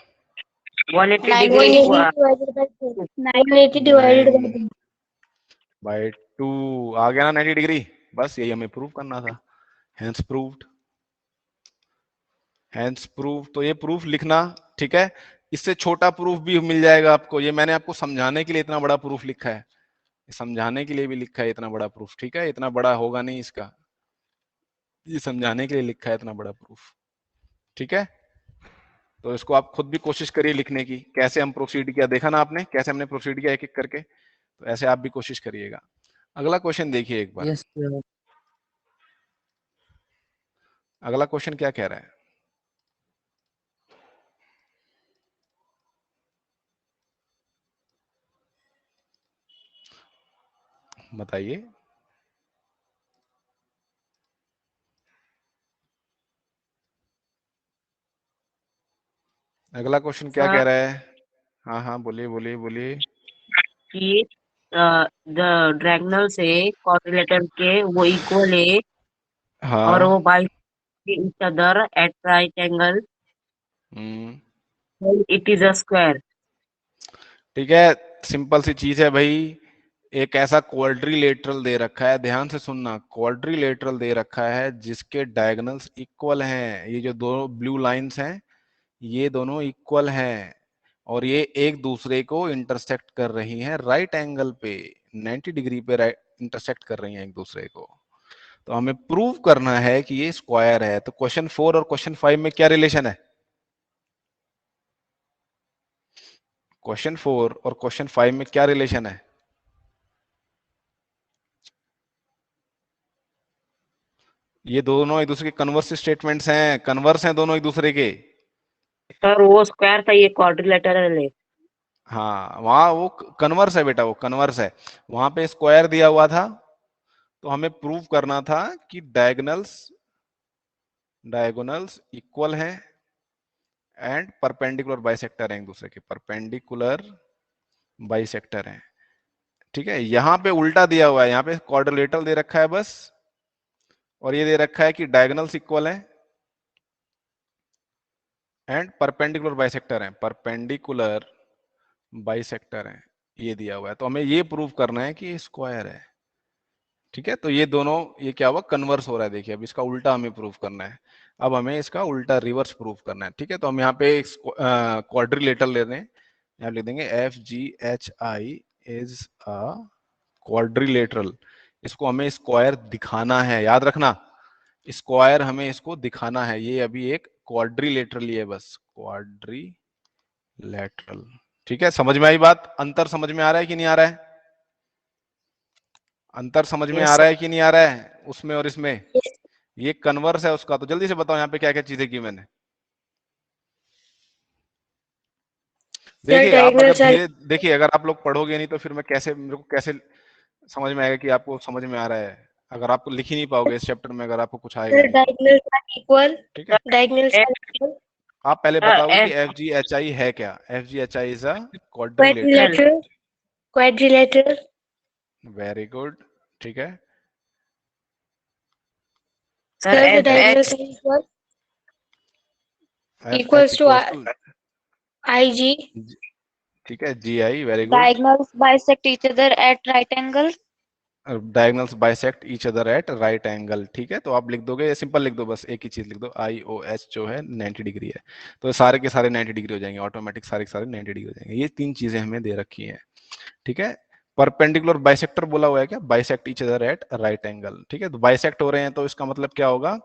D: 180
B: 180
D: degree equal.
B: divided by 2. 180 divided by 2.
A: Bye 2 आ गया ना 90 डिग्री, बस यही हमें प्रूव करना था। Hence proved, hence prove. तो ये प्रूफ लिखना, ठीक है, इससे छोटा प्रूफ भी मिल जाएगा आपको, ये मैंने आपको समझाने के लिए इतना बड़ा प्रूफ लिखा है, समझाने के लिए भी लिखा है इतना बड़ा प्रूफ। ठीक है, इतना बड़ा होगा नहीं इसका, ये समझाने के लिए लिखा है इतना बड़ा प्रूफ। ठीक है, तो इसको आप खुद भी कोशिश करिए लिखने की, कैसे हम प्रोसीड किया, देखा ना आपने कैसे हमने प्रोसीड किया एक एक करके, तो ऐसे आप भी कोशिश करिएगा। अगला क्वेश्चन देखिए एक बार।
C: Yes, sir.
A: अगला क्वेश्चन क्या कह रहा है? बताइए। अगला क्वेश्चन क्या
D: सर,
A: कह रहा है? हाँ हाँ, बोलिए बोलिए बोलिए।
D: कि द डायगोनल से क्वाड्रिलेटरल के वो इक्वल है और वो
A: हाँ।
D: Bisect each other at right angle, it is a square.
A: ठीक है, सिंपल सी चीज है भाई। एक ऐसा क्वाड्रिलेटरल दे रखा है, ध्यान से सुनना, क्वाड्रिलेटरल दे रखा है जिसके डायगोनल्स इक्वल हैं। ये जो दो ब्लू लाइंस हैं, ये दोनों इक्वल हैं और ये एक दूसरे को इंटरसेक्ट कर रही हैं राइट एंगल पे, 90 डिग्री पे राइट इंटरसेक्ट कर रही हैं एक दूसरे को। तो हमें प्रूव करना है कि ये स्क्वायर है। तो क्वेश्चन 4 और क्वेश्चन 5 में क्या रिलेशन है? क्वेश्चन 4 और क्वेश्चन 5 में क्या रिलेशन है? ये दोनों एक दूसरे के कन्वर्स स्टेटमेंट्स हैं, कन्वर्स हैं दोनों एक दूसरे के।
D: सर वो स्क्वायर था, ये क्वाड्रिलेटरल है।
A: हाँ, वहां वो कन्वर्स है बेटा, वो कन्वर्स है। वहां पे स्क्वायर दिया हुआ था, तो हमें प्रूव करना था कि डायगोनल्स इक्वल हैं एंड परपेंडिकुलर बाइसेक्टर हैं एक दूसरे के, परपेंडिकुलर बाइसेक्टर हैं। ठीक है, यहाँ पे उल्टा दिया हुआ है, यहाँ पे क्वाड्रिलेटरल दे रखा है बस, और ये दे रखा है कि डायगोनल्स इक्वल हैं एंड परपेंडिकुलर बाइसेक्टर हैं, परपेंडिकुलर बाइसेक्टर हैं, ये दिया हुआ है। तो हमें ये प्रूव करना है कि ये स्क्वायर है। ठीक है, तो ये दोनों, ये क्या हुआ, कन्वर्स हो रहा है। देखिए अब इसका उल्टा हमें प्रूव करना है। अब हमें इसका उल्टा रिवर्स प्रूव करना है। ठीक है, तो हम यहाँ पे क्वाड्रिलेटरल ले रहे हैं, यहाँ लिख देंगे F G H I is a quadrilateral. इसको हमें स्क्वायर दिखाना है, याद रखना, स्क्वायर हमें इसको दिखाना है। ये अभी एक क्वाड्रिलेटरल ही है बस, क्वाड्रिलेटरल। ठीक है, समझ में आई बात? अंतर समझ में आ रहा है कि नहीं आ रहा है? अंतर समझ में आ
D: यस
A: रहा
D: सर।
A: है कि नहीं आ रहा है उसमें और इसमें? ये कन्वर्स है उसका। तो जल्दी से बताओ यहाँ पे क्या क्या चीजें की मैंने।
B: सर
A: देखिए आप अगर
B: डायगोनल्स आर
A: धीरे देखिए, अगर आप लोग पढ़ोगे नहीं तो फिर मैं कैसे, मेरे को कैसे समझ में आएगा कि आपको समझ में आ रहा है, अगर आप लिख ही नहीं पाओगे इस चैप्टर में, अगर आपको कुछ आएगा
B: सर
A: नहीं तो।
B: डायगोनल्स आर इक्वल,
A: ठीक है,
B: डायगोनल्स आर इक्वल,
A: आप पहले
D: सर
A: बताओगे कि
D: F
A: F G H I है क्या। F G H I is a quadrilateral.
B: Quadrilateral, quadrilateral.
A: Very good. ठीक है,
D: sir
B: sir the
D: F H
B: diagonals are equal,
A: F H
B: equals to
A: equals to,
B: I G.
A: ठीक है, G I, very good.
F: Diagonals bisect each other at right angles.
A: Diagonals bisect each other at right angle. ठीक है, तो आप लिख दोगे, simple लिख दो, बस एक ही चीज लिख दो, आई ओ एच जो है 90 डिग्री है, तो सारे के सारे 90 डिग्री हो जाएंगे ऑटोमेटिक, सारे के सारे 90 डिग्री हो जाएंगे। ये तीन चीजें हमें दे रखी हैं। ठीक है, परपेंडिकुलर बाइसेक्टर बोला हुआ है क्या, bisect each other at right angle. ठीक है, तो बाइसेक्ट हो रहे हैं तो इसका मतलब क्या होगा,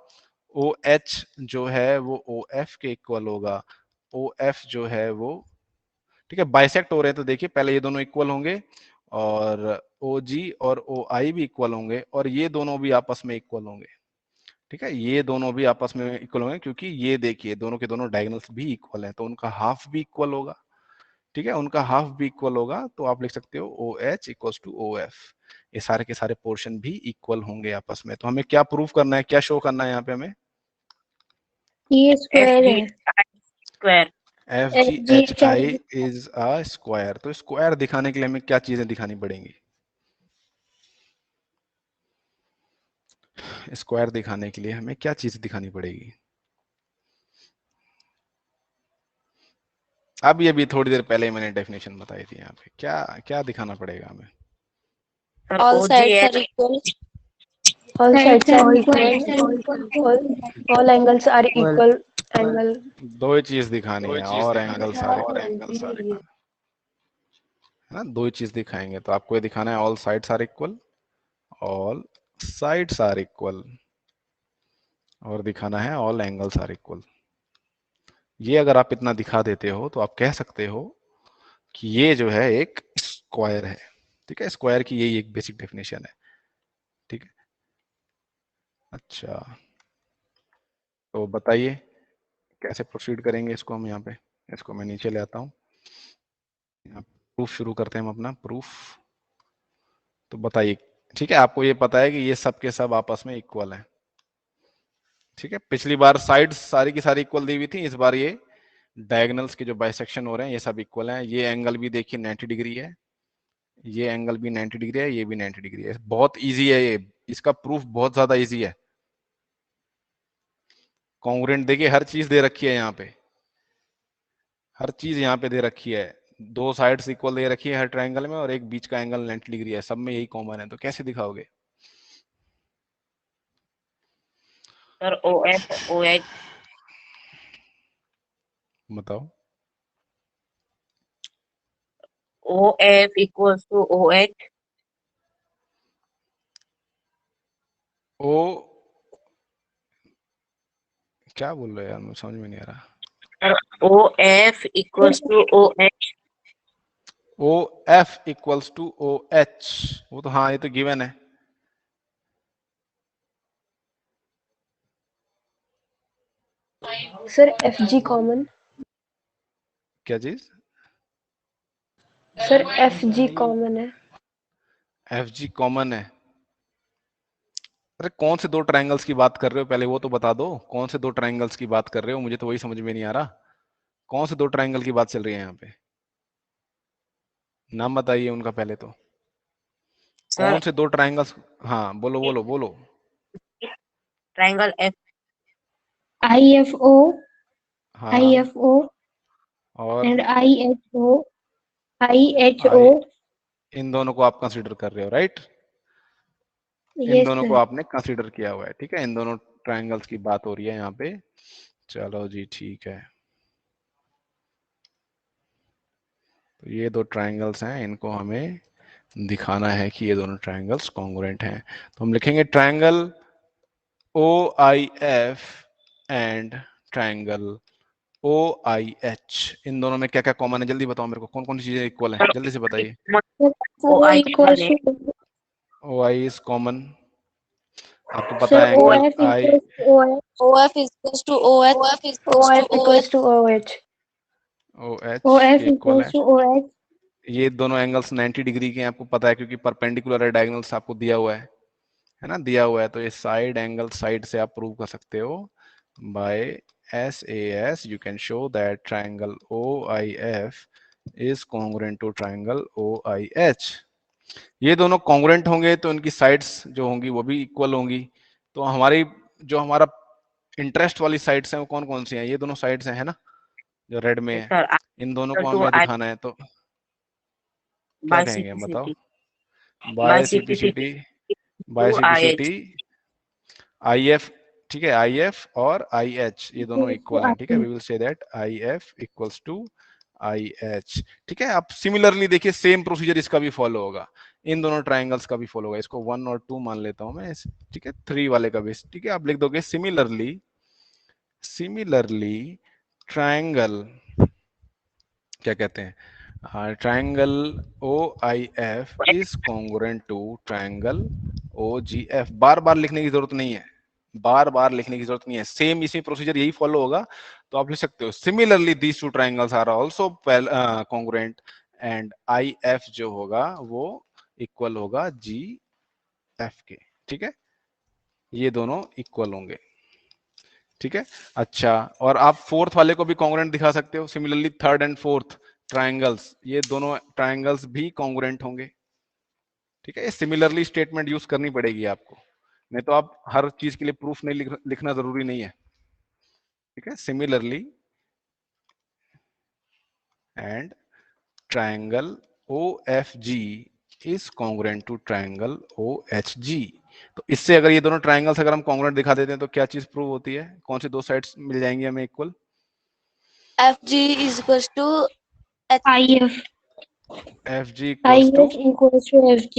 A: ओ एच जो है वो ओ एफ के इक्वल होगा, ओ एफ जो है वो, ठीक है, बाइसेक्ट हो रहे हैं तो देखिए पहले ये दोनों इक्वल होंगे और ओ जी और ओ आई भी इक्वल होंगे और ये दोनों भी आपस में इक्वल होंगे। ठीक है, ये दोनों भी आपस में इक्वल होंगे क्योंकि ये देखिए दोनों के दोनों डायगोनल्स भी इक्वल हैं, तो उनका हाफ भी इक्वल होगा। ठीक है, उनका हाफ भी इक्वल होगा, तो आप लिख सकते हो O H equals to O F. ये सारे के सारे पोर्शन भी इक्वल होंगे आपस में। तो हमें क्या प्रूव करना है, क्या शो करना है यहाँ पे हमें?
B: ये
D: एफ
B: स्क्वायर
D: जी
B: है,
D: square.
A: F
B: F
A: ji
B: ji
A: H I is a square. तो स्क्वायर दिखाने के लिए हमें क्या चीजें दिखानी पड़ेंगी? स्क्वायर दिखाने के लिए हमें क्या चीज दिखानी पड़ेगी? अब ये भी थोड़ी देर पहले मैंने डेफिनेशन बताई थी, यहाँ पे क्या क्या दिखाना पड़ेगा हमें?
D: Sir
F: All
D: O G
F: sides are
D: H
F: equal. All sides are equal. All angles are equal. Angle.
A: दो ही चीज दिखानी है, और एंगल सारे है ना, दो ही चीज दिखाएंगे। तो आपको ये दिखाना है all sides are equal, all sides are equal, और दिखाना है ऑल एंगल्स आर इक्वल। ये अगर आप इतना दिखा देते हो तो आप कह सकते हो कि ये जो है एक स्क्वायर है। ठीक है, स्क्वायर की यही एक बेसिक डेफिनेशन है। ठीक है, अच्छा तो बताइए कैसे प्रोसीड करेंगे इसको हम। यहाँ पे इसको मैं नीचे ले आता हूँ, प्रूफ शुरू करते हैं हम अपना प्रूफ। तो बताइए, ठीक है, आपको ये पता है कि ये सब के सब आपस में इक्वल है। ठीक है, पिछली बार साइड्स सारी की सारी इक्वल दी हुई थी, इस बार ये डायगोनल्स के जो बाइसेक्शन हो रहे हैं ये सब इक्वल हैं। ये एंगल भी देखिए 90 डिग्री है, ये एंगल भी 90 डिग्री है, ये भी 90 डिग्री है। बहुत इजी है ये, इसका प्रूफ बहुत ज्यादा इजी है। कॉन्ग्रुएंट देखिए हर चीज दे रखी है यहाँ पे, हर चीज यहाँ पे दे रखी है। दो साइड्स इक्वल दे रखी है हर ट्रायंगल में और एक बीच का एंगल 90 डिग्री है, सब में यही कॉमन है। तो कैसे दिखाओगे?
D: सर OF OH
A: बताओ।
D: OF equals to OH.
A: ओ क्या बोल रहे हो यार, मुझे समझ में नहीं आ रहा।
D: Sir OF equals to OH.
A: O F equals to O H, वो तो हाँ ये तो गिवन है।
F: Sir FG common.
A: क्या चीज?
F: सर FG कॉमन है।
A: एफ जी कॉमन है? अरे कौन से दो ट्रायंगल्स की बात कर रहे हो, पहले वो तो बता दो। कौन से दो ट्रायंगल्स की बात कर रहे हो, मुझे तो वही समझ में नहीं आ रहा। कौन से दो ट्रायंगल की बात चल रही है यहाँ पे? नाम बताइए उनका पहले तो।
D: सर
A: कौन से दो ट्रायंगल्स? हाँ बोलो बोलो बोलो।
D: Triangle F.
E: IFO,
A: हाँ
E: IFO
A: और
E: and IHO, IHO.
A: इन दोनों को आप कंसीडर कर रहे हो, राइट? इन
E: Yes,
A: दोनों को
E: sir.
A: आपने कंसीडर किया हुआ है, ठीक है। इन दोनों ट्रायंगल्स की बात हो रही है यहाँ पे। चलो जी ठीक है। तो ये दो ट्रायंगल्स हैं, इनको हमें दिखाना है कि ये दोनों ट्रायंगल्स कॉन्ग्रुएंट हैं। तो हम लिखेंगे triangle OIF and triangle OIH। इन दोनों में क्या क्या कॉमन है, जल्दी बताओ मेरे को। कौन कौन सी चीजें इक्वल है, जल्दी से बताइए।
D: OI
E: equals to
A: OI is common, आपको
E: sir,
A: पता है angle
E: OF
A: I
E: equals to OF,
B: OF equals to OH.
F: OF equals to OH.
A: OH
E: OF
A: के इक्वल है।
E: equals to OH.
A: ये दोनों एंगल्स 90 डिग्री के हैं, आपको पता है क्योंकि परपेंडिकुलर है, डायगोनल्स आपको दिया हुआ है ना, दिया हुआ है। तो ये साइड एंगल साइड से आप प्रूव कर सकते हो by SAS। You can show that triangle OIF is congruent to triangle OIH। ये दोनों कॉन्ग्रुएंट होंगे तो इनकी साइड्स जो होंगी वो भी इक्वल होंगी। तो हमारी जो हमारा इंटरेस्ट वाली साइड्स हैं वो कौन कौन सी हैं? ये दोनों साइड्स हैं, है ना, जो रेड में है।
D: सर
A: इन दोनों को
D: to
A: हमें
D: I
A: दिखाना है, तो क्या कहेंगे बताओ?
D: बायसेक्टिसिटी
A: बायसेक्टिसिटी IF, ठीक है, IF और IH ये दोनों इक्वल हैं, ठीक है। We will say that IF equals to IH, ठीक है। आप सिमिलरली देखिए सेम प्रोसीजर इसका भी फॉलो होगा, इन दोनों ट्रायंगल्स का भी फॉलो होगा। इसको 1 और 2 मान लेता हूं मैं, ठीक है। 3 वाले का भी, ठीक है। आप लिख दोगे सिमिलरली ट्रायंगल, क्या कहते हैं, triangle OIF is congruent to triangle OGF। बार बार लिखने की जरूरत नहीं है, बार बार लिखने की जरूरत नहीं है, सेम इसी प्रोसीजर यही फॉलो होगा। तो आप लिख सकते हो similarly these two triangles are also congruent and IF जो होगा वो इक्वल होगा GF के, ठीक है। ये दोनों इक्वल होंगे, ठीक है। अच्छा, और आप फोर्थ वाले को भी कॉन्ग्रुएंट दिखा सकते हो। Similarly third and fourth triangles, ये दोनों ट्रायंगल्स भी कॉन्ग्रुएंट होंगे, ठीक है। ये सिमिलरली स्टेटमेंट यूज करनी पड़ेगी आपको, नहीं तो आप हर चीज के लिए प्रूफ नहीं लिखना जरूरी नहीं है, ठीक है। Similarly and triangle OFG is congruent to triangle OHG। तो इससे अगर ये दोनों ट्रायंगल्स अगर हम कॉन्ग्रुएंट दिखा देते हैं तो क्या चीज प्रूव होती है? कौन सी दो साइड्स मिल जाएंगी हमें equal?
B: FG is equals to
E: IF,
A: FG equals to,
E: IF equals to FG.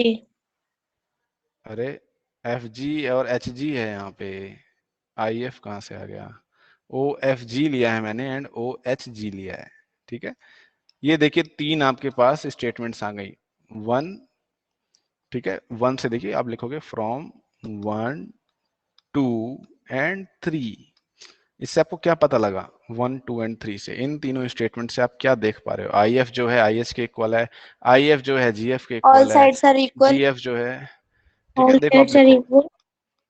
A: अरे FG और HG है यहाँ पे, IF कहाँ से आ गया? OFG लिया है मैंने एंड OHG लिया है, ठीक है। ये देखिए तीन आपके पास स्टेटमेंट्स आ गई। 1, ठीक है, 1 से देखिए आप लिखोगे फ्रॉम 1, 2 एंड 3। इससे आपको क्या पता लगा? 1, 2 एंड 3 से, इन तीनों स्टेटमेंट से आप क्या देख पा रहे हो? IF जो है IH के इक्वल है, IF जो है GF के
B: all
A: इक्वल है,
B: sides are equal.
A: GF जो है, ठीक है,
E: All
A: देखो आप
E: sides are
A: लिखो
E: equal.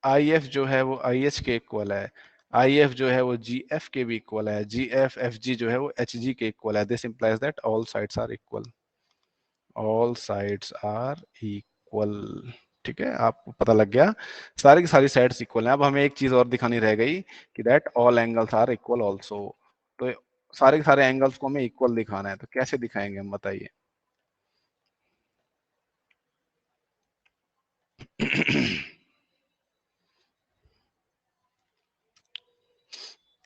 A: IF जो है वो IH के इक्वल है, आई एफ जो है वो जी एफ के भी इक्वल है, जी एफ एफ जी जो है वो एच जी के इक्वल है। This implies that all sides are equal, all sides are equal. ठीक है, आपको पता लग गया सारी की सारी साइड्स इक्वल हैं। अब हमें एक चीज और दिखानी रह गई कि that all angles are equal also. तो सारे के सारे एंगल्स को हमें इक्वल दिखाना है, तो कैसे दिखाएंगे हम, बताइए।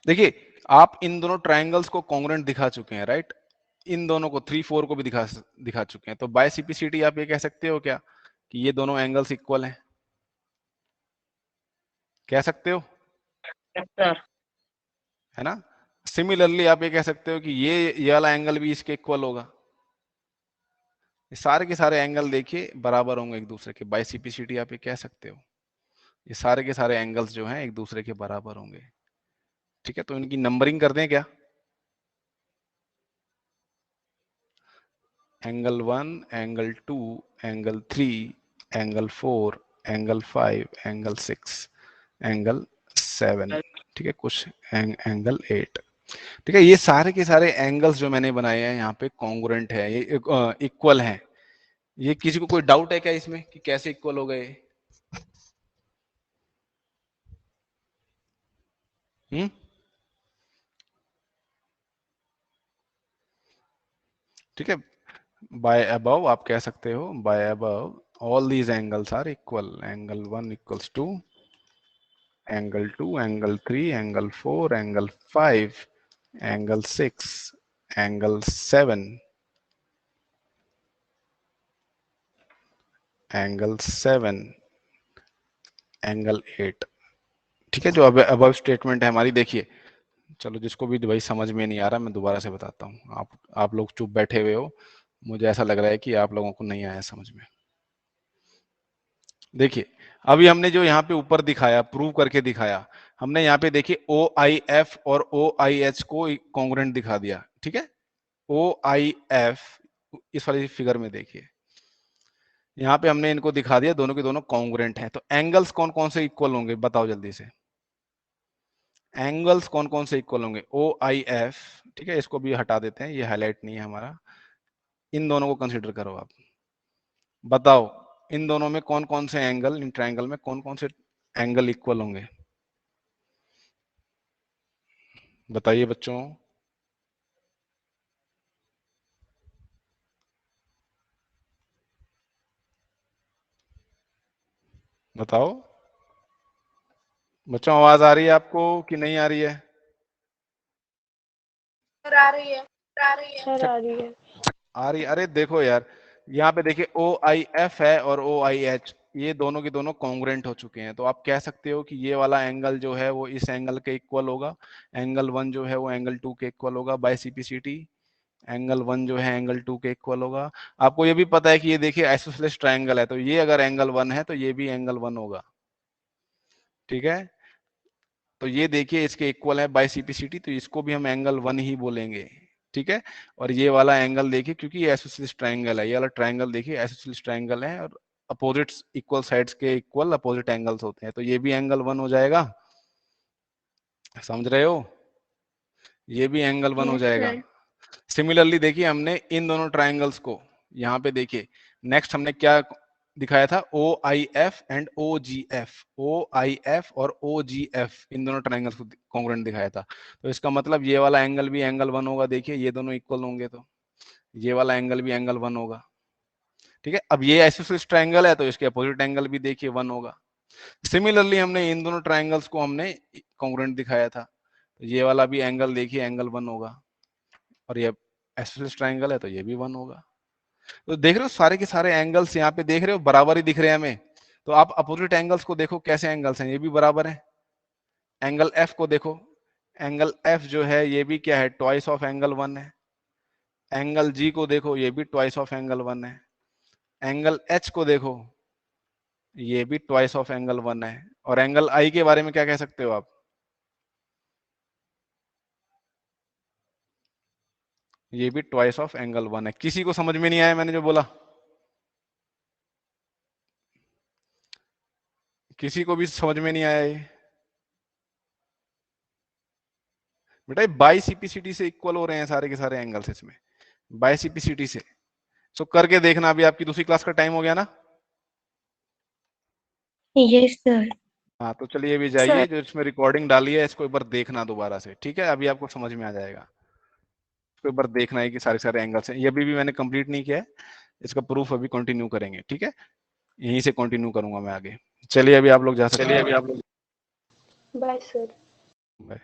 A: देखिए, आप इन दोनों ट्रायंगल्स को कॉन्ग्रुएंट दिखा चुके हैं, राइट। इन दोनों को 3 4 को भी दिखा चुके हैं। तो बाय सीपीसीटी आप ये कह सकते हो क्या कि ये दोनों एंगल्स इक्वल हैं, कह सकते हो,
D: Yes, sir.
A: है ना। सिमिलरली आप ये कह सकते हो कि ये वाला एंगल भी इसके इक्वल होगा। ये सारे के सारे एंगल देखिए बराबर होंगे एक दूसरे के, बाय सीपीसीटी आप ये कह सकते हो। ये सारे के सारे एंगल्स जो हैं एक दूसरे के बराबर होंगे। ठीक है, तो इनकी नंबरिंग कर दें क्या। Angle 1, angle 2, angle 3, angle 4, angle 5, angle 6, angle 7। ठीक है, कुछ एंगल 8। ठीक है, ये सारे के सारे एंगल्स जो मैंने बनाए हैं यहाँ पे कॉन्ग्रुएंट है, ये इक्वल हैं। ये किसी को कोई डाउट है क्या इसमें कि कैसे इक्वल हो गए। ठीक है, बाय अबव आप कह सकते हो, by above all these angles are equal. Angle 1 equals to angle 2, angle 3, angle 4, angle 5, angle 6, angle 7, angle 7, angle 8। ठीक है, जो अबव स्टेटमेंट है हमारी, देखिए। चलो, जिसको भी भाई समझ में नहीं आ रहा मैं दोबारा से बताता हूँ। आप लोग चुप बैठे हुए हो, मुझे ऐसा लग रहा है कि आप लोगों को नहीं आया समझ में। देखिए, अभी हमने जो यहाँ पे ऊपर दिखाया, प्रूव करके दिखाया, हमने यहाँ पे देखिए ओ आई एफ और ओ आई एच को कॉन्ग्रुएंट दिखा दिया। ठीक है, ओ आई एफ इस वाली फिगर में देखिए, यहाँ पे हमने इनको दिखा दिया, दोनों के दोनों कॉन्ग्रुएंट हैं। तो एंगल्स कौन कौन से इक्वल होंगे, बताओ जल्दी से। एंगल्स कौन कौन से इक्वल होंगे, ओ आई एफ। ठीक है, इसको भी हटा देते हैं, ये हाईलाइट नहीं है हमारा। इन दोनों को कंसिडर करो आप, बताओ इन दोनों में कौन कौन से एंगल, इन ट्रायंगल में कौन कौन से एंगल इक्वल होंगे, बताइए बच्चों। बताओ बच्चों, आवाज आ रही है आपको कि नहीं आ रही है।
F: आ रही है, सर आ रही है।
A: आ रही, अरे देखो यार, यहाँ पे देखिए ओ आई एफ है और ओ आई एच, ये दोनों के दोनों कॉन्ग्रुएंट हो चुके हैं। तो आप कह सकते हो कि ये वाला एंगल जो है वो इस एंगल के इक्वल होगा, एंगल 1 जो है वो एंगल 2 के इक्वल होगा बाय सीपीसीटी। एंगल 1 जो है एंगल 2 के इक्वल होगा। आपको ये भी पता है कि ये देखिए आइसोसेलेस ट्रायंगल है, तो ये अगर एंगल 1 है तो ये भी एंगल 1 होगा। ठीक है, तो ये देखिए इसके इक्वल है बाय सीपीसीटी, तो इसको भी हम एंगल 1 ही बोलेंगे। ठीक है, और ये वाला एंगल देखिए, क्योंकि ये आइसोसेलेस ट्रायंगल है, ये वाला ट्रायंगल देखिए आइसोसेलेस ट्रायंगल है, और अपोजिट्स इक्वल साइड्स के इक्वल अपोजिट एंगल्स होते हैं, तो ये भी एंगल 1 हो जाएगा। समझ रहे हो, ये भी एंगल 1 हो जाएगा। सिमिलरली देखिए, हमने इन दोनों ट्रायंगल्स को यहाँ पे देखिए, नेक्स्ट हमने क्या दिखाया था, O I F and O G F, O I F और ओ जी एफ, इन दोनों ट्रायंगल्स को कॉन्ग्रुएंट दिखाया था। तो इसका मतलब ये वाला एंगल भी एंगल 1 होगा। देखिए ये दोनों इक्वल होंगे तो ये वाला एंगल भी एंगल 1 होगा। ठीक है, अब ये आइसोसेलेस ट्रायंगल है तो इसके अपोजिट एंगल भी देखिए 1 होगा। सिमिलरली हमने इन दोनों ट्रायंगल्स को हमने कॉन्ग्रुएंट दिखाया था, तो ये वाला भी एंगल देखिए एंगल 1 होगा, और ये आइसोसेलेस ट्रायंगल है तो ये भी 1 होगा। तो देख रहे हो सारे के सारे एंगल्स यहाँ पे देख रहे हो बराबर ही दिख रहे हैं हमें। तो आप अपोजिट एंगल्स को देखो कैसे एंगल्स हैं, ये भी बराबर है। एंगल एफ को देखो, एंगल एफ जो है ये भी क्या है, ट्वाइस ऑफ एंगल 1 है। एंगल जी को देखो, ये भी ट्वाइस ऑफ एंगल 1 है। एंगल एच को देखो, ये भी ट्वाइस ऑफ एंगल 1 है। और एंगल आई के बारे में क्या कह सकते हो आप, ये भी ट्वाइस ऑफ एंगल 1 है। किसी को समझ में नहीं आया मैंने जो बोला, किसी को भी समझ में नहीं आया ये। बेटा बाई सीपीसीटी से इक्वल हो रहे हैं सारे के सारे एंगल्स इसमें, बाई सीपीसीटी से। सो करके देखना, अभी आपकी दूसरी क्लास का टाइम हो गया ना।
E: Yes, sir.
A: हाँ तो चलिए अभी जाइए, जो इसमें रिकॉर्डिंग डाली है इसको एक बार देखना दोबारा से, ठीक है। अभी आपको समझ में आ जाएगा, इसको एक बार देखना है कि सारे सारे एंगल्स हैं। ये अभी भी मैंने कंप्लीट नहीं किया है, इसका प्रूफ अभी कंटिन्यू करेंगे, ठीक है। यहीं से कंटिन्यू करूंगा मैं आगे। चलिए अभी आप लोग जा सकते हैं।
F: Bye sir.
A: बाय।